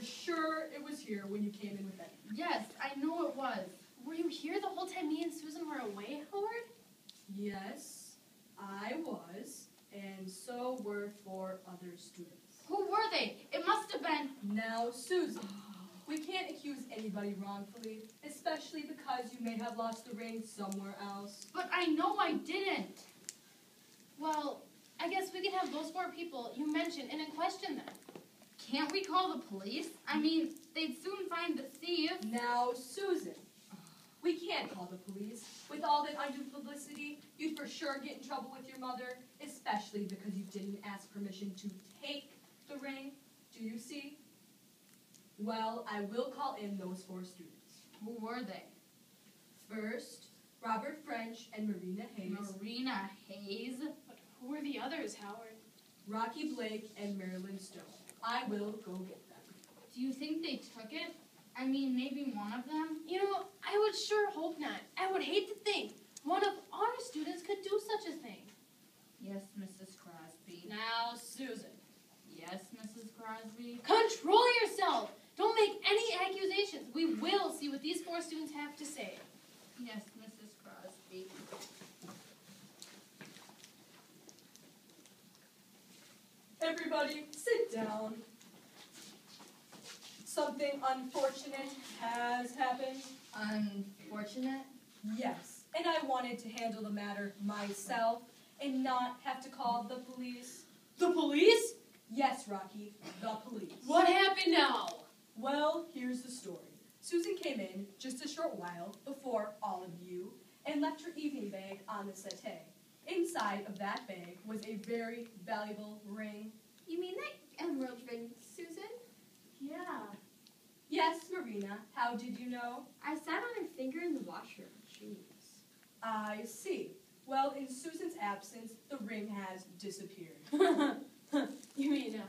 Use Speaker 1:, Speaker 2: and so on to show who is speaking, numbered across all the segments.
Speaker 1: sure it was here when you came in with Eddie.
Speaker 2: Yes, I know it was. Were you here the whole time me and Susan were away, Howard?
Speaker 1: Yes, I was, and so were 4 other students.
Speaker 2: Who were they? It must have been...
Speaker 1: Now, Susan, we can't accuse anybody wrongfully, especially because you may have lost the ring somewhere else.
Speaker 2: But I know I didn't. Well, I guess we can have those 4 people you mentioned and then question them. Can't we call the police? I mean, they'd soon find the thief.
Speaker 1: Now, Susan, we can't call the police. With all that undue publicity, you'd for sure get in trouble with your mother, especially because you didn't ask permission to take the ring. Do you see? Well, I will call in those 4 students.
Speaker 2: Who were they?
Speaker 1: First, Robert French and Marina Hayes.
Speaker 2: Marina Hayes?
Speaker 3: But who were the others, Howard?
Speaker 1: Rocky Blake and Marilyn Stone. I will go get them.
Speaker 2: Do you think they took it? I mean, maybe one of them?
Speaker 3: You know, I would sure hope not. I would hate to think one of our students could do such a thing.
Speaker 2: Yes, Mrs. Crosby.
Speaker 3: Now, Susan.
Speaker 2: Yes, Mrs. Crosby.
Speaker 3: Control yourself! Don't make any accusations. We will see what these 4 students have to say.
Speaker 2: Yes, Mrs. Crosby.
Speaker 1: Everybody, sit down. Something unfortunate has happened.
Speaker 2: Unfortunate?
Speaker 1: Yes, and I wanted to handle the matter myself and not have to call the police.
Speaker 3: The police?
Speaker 1: Yes, Rocky, the police.
Speaker 3: What happened now?
Speaker 1: Well, here's the story. Susan came in just a short while before all of you and left her evening bag on the settee. Inside of that bag was a very valuable ring.
Speaker 4: You mean that emerald ring, Susan?
Speaker 3: Yeah.
Speaker 1: Yes, Marina, how did you know?
Speaker 4: I sat on her finger in the washroom. Jeez.
Speaker 1: I see. Well, in Susan's absence, the ring has disappeared.
Speaker 3: You mean,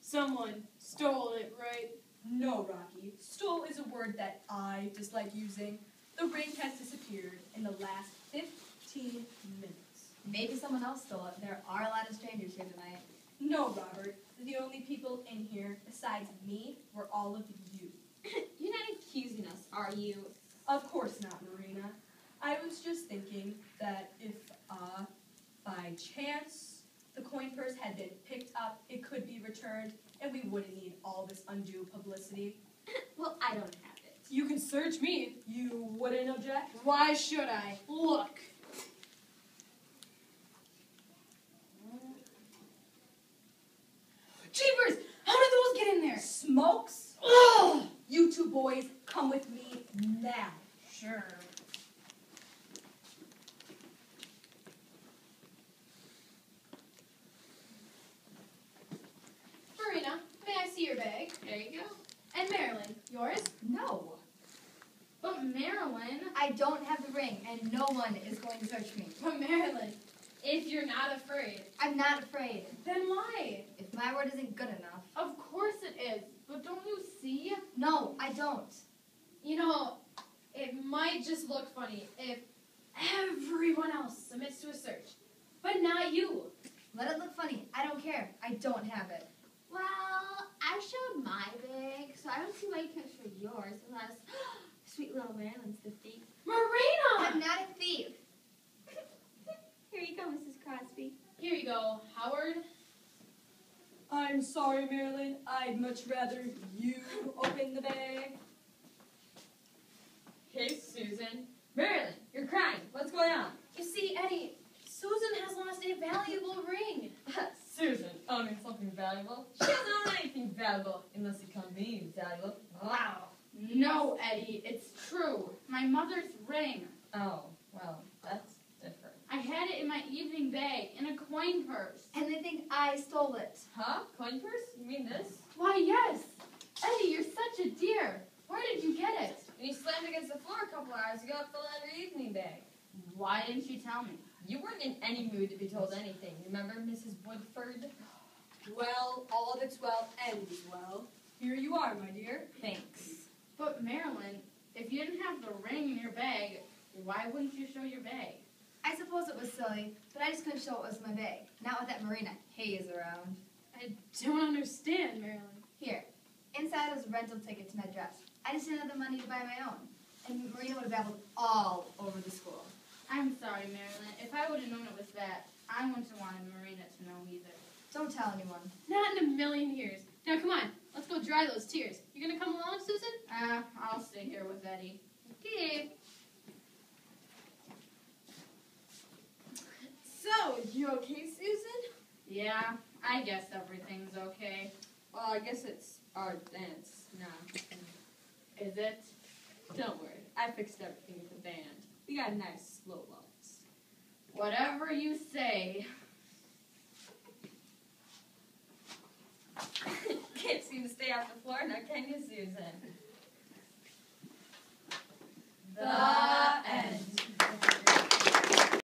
Speaker 3: someone stole it, right?
Speaker 1: No, Rocky. Stole is a word that I dislike using. The ring has disappeared in the last 15 minutes.
Speaker 5: Maybe someone else stole it. There are a lot of strangers here tonight.
Speaker 1: No, Robert. The only people in here besides me were all of you.
Speaker 4: You're not accusing us, are you?
Speaker 1: Of course not, Marina. I was just thinking that if, by chance, the coin purse had been picked up, it could be returned, and we wouldn't need all this undue publicity.
Speaker 4: Well, I don't have it.
Speaker 3: You can search me.
Speaker 1: You wouldn't object?
Speaker 3: Why should I? Look. Jeepers! How did those get in there?
Speaker 1: Smokes?
Speaker 3: Ugh!
Speaker 1: You 2 boys, come with me now.
Speaker 3: Sure. Marina, may I see your bag?
Speaker 4: There you go.
Speaker 3: And Marilyn, yours?
Speaker 5: No.
Speaker 2: But Marilyn...
Speaker 5: I don't have the ring, and no one is going to search me.
Speaker 3: But Marilyn, if you're not afraid,
Speaker 5: I'm not afraid.
Speaker 3: then why?
Speaker 5: If my word isn't good enough.
Speaker 2: Of course it is. But don't you see?
Speaker 5: No, I don't.
Speaker 3: You know, it might just look funny if everyone else submits to a search, but not you.
Speaker 5: Let it look funny. I don't care. I don't have it.
Speaker 4: Well, I showed my bag, so I don't see why you can't show yours unless sweet little Marilyn's the thief.
Speaker 3: Marina!
Speaker 5: I'm not a thief.
Speaker 4: Here you go, Mrs. Crosby.
Speaker 3: Here you go, Howard.
Speaker 1: I'm sorry, Marilyn. I'd much rather you open the bag.
Speaker 6: Hey, Susan. Marilyn, you're crying. What's going on?
Speaker 3: You see, Eddie, Susan has lost a valuable ring.
Speaker 6: Susan, owning something valuable? She doesn't own anything valuable unless it comes being valuable. Wow.
Speaker 2: No, Eddie, it's true. My mother's ring.
Speaker 6: Oh, well, that's different.
Speaker 2: I had it in my evening bag in a coin purse.
Speaker 5: And they think I stole it.
Speaker 6: Huh? Coin purse? You mean this?
Speaker 2: Why, yes. Eddie, you're such a dear. Where did you get it?
Speaker 6: And you slammed against the floor a couple hours ago, it fell out of your evening bag.
Speaker 2: Why didn't you tell me?
Speaker 6: You weren't in any mood to be told anything. Remember, Mrs. Woodford?
Speaker 1: Well, all that's well ends well. Here you are, my dear.
Speaker 5: Thanks.
Speaker 2: But Marilyn, if you didn't have the ring in your bag, why wouldn't you show your bag?
Speaker 5: I suppose it was silly, but I just couldn't show it was my bag. Not with that Marina Hayes around.
Speaker 3: I don't understand, Marilyn.
Speaker 5: Here, Inside was a rental ticket to my dress. I just didn't have the money to buy my own. And Marina would have babbled all over the school.
Speaker 2: I'm sorry, Marilyn. If I would have known it was that, I wouldn't have wanted Marina to know either.
Speaker 5: Don't tell anyone.
Speaker 3: Not in a million years. Now come on, let's go dry those tears. You gonna come along, Susan?
Speaker 2: I'll stay here with Eddie.
Speaker 3: Okay. So, you okay, Susan?
Speaker 2: Yeah, I guess everything's okay.
Speaker 6: Well, I guess it's our dance now.
Speaker 2: Is it?
Speaker 6: Don't worry, I fixed everything with the band. We got a nice slow waltz.
Speaker 2: Whatever you say.
Speaker 6: Can't seem to stay off the floor now, can you, Susan?
Speaker 1: The end.